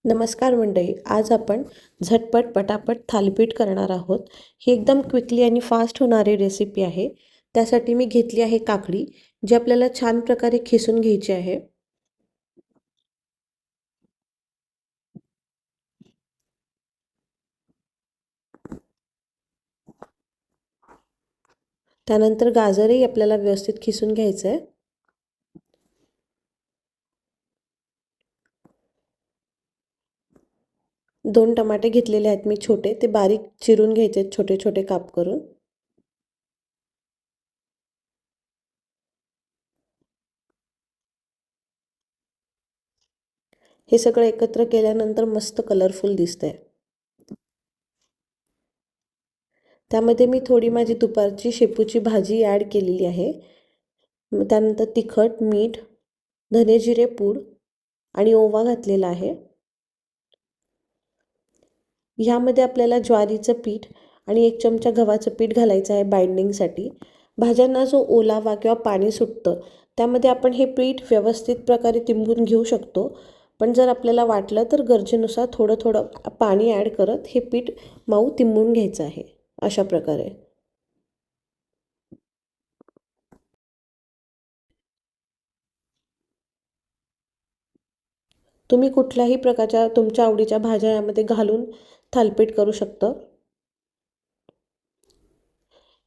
नमस्कार मंडळी. आज आपण झटपट पटापट थालीपीठ करणार आहोत. ही एकदम क्विकली आणि फास्ट होणारी रेसिपी आहे. त्यासाठी मी घेतली आहे काकडी, जी आपल्याला छान प्रकारे खिसून घ्यायची आहे. त्यानंतर गाजरही आपल्याला व्यवस्थित खिसून घ्यायचं आहे. दोन टमाटे घेतलेले आहेत मी छोटे, ते बारीक चिरून घ्यायचे आहेत छोटे छोटे काप करून. हे सगळं एकत्र केल्यानंतर मस्त कलरफुल दिसतंय. त्यामध्ये मी थोडी माझी दुपारची शेपूची भाजी ॲड केलेली आहे. त्यानंतर तिखट, मीठ, धने जिरे पूड आणि ओवा घातलेला आहे. ह्यामध्ये आपल्याला ज्वारीचं पीठ आणि 1 चमचा गव्हाचं पीठ घालायचं आहे बाइंडिंगसाठी. भाज्यांना जो ओलावा किंवा पाणी सुटतं त्यामध्ये आपण हे पीठ व्यवस्थित प्रकारे तिंबून घेऊ शकतो. पण जर आपल्याला वाटलं तर गरजेनुसार थोडं थोडं पाणी ॲड करत हे पीठ मऊ तिंबून घ्यायचं आहे. अशा प्रकारे तुम्ही कुठल्याही प्रकारच्या तुमच्या आवडीच्या भाज्या यामध्ये घालून थालीपीठ करू शकता.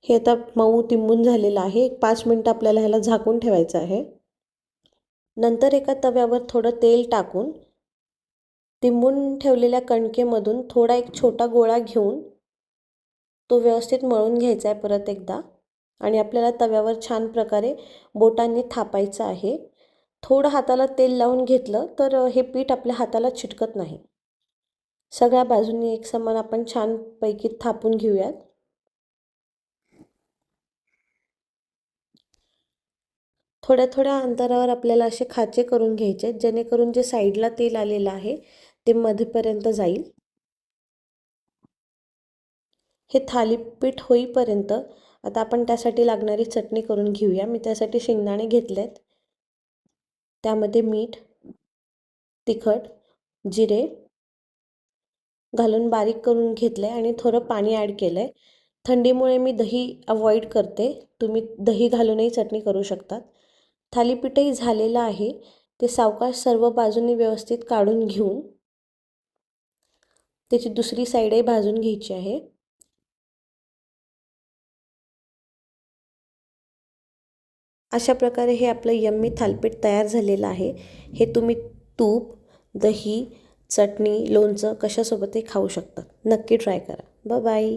हे आता मऊ तिंबून झालेलं आहे. 5 मिनटं आपल्याला ह्याला झाकून ठेवायचं आहे. नंतर एका तव्यावर थोडं तेल टाकून तिंबून ठेवलेल्या कणकेमधून थोडा एक छोटा गोळा घेऊन तो व्यवस्थित मळून घ्यायचा आहे परत एकदा. आणि आपल्याला तव्यावर छान प्रकारे बोटांनी थापायचं आहे. थोडं हाताला तेल लावून घेतलं तर हे पीठ आपल्या हाताला चिटकत नाही. सगळ्या बाजूंनी एकसमान आपण छानपैकी थापून घेऊयात. थोड्या थोड्या अंतरावर आपल्याला असे खाचे करून घ्यायचे आहेत, जेणेकरून जे साईडला तेल आलेलं आहे ते मध्यपर्यंत जाईल. हे थालीपीठ होईपर्यंत आता आपण त्यासाठी लागणारी चटणी करून घेऊया. मी त्यासाठी शेंगदाणे घेतलेत. त्यामध्ये मीठ, तिखट, जिरे घालून बारीक करून घेतले आणि थोडं पाणी ॲड केलं आहे. थंडीमुळे मी दही अवॉइड करते. तुम्ही दही घालूनही चटणी करू शकतात. थालीपीठही झालेलं आहे. ते सावकाश सर्व बाजूंनी व्यवस्थित काढून घेऊन त्याची दुसरी साईडही भाजून घ्यायची आहे. अशा प्रकारे हे आपलं यम्मी थालीपीठ तयार झालेलं आहे. हे तुम्ही तूप, दही, चटणी, लोणचं कशासोबतही खाऊ शकता. नक्की ट्राय करा. Bye bye.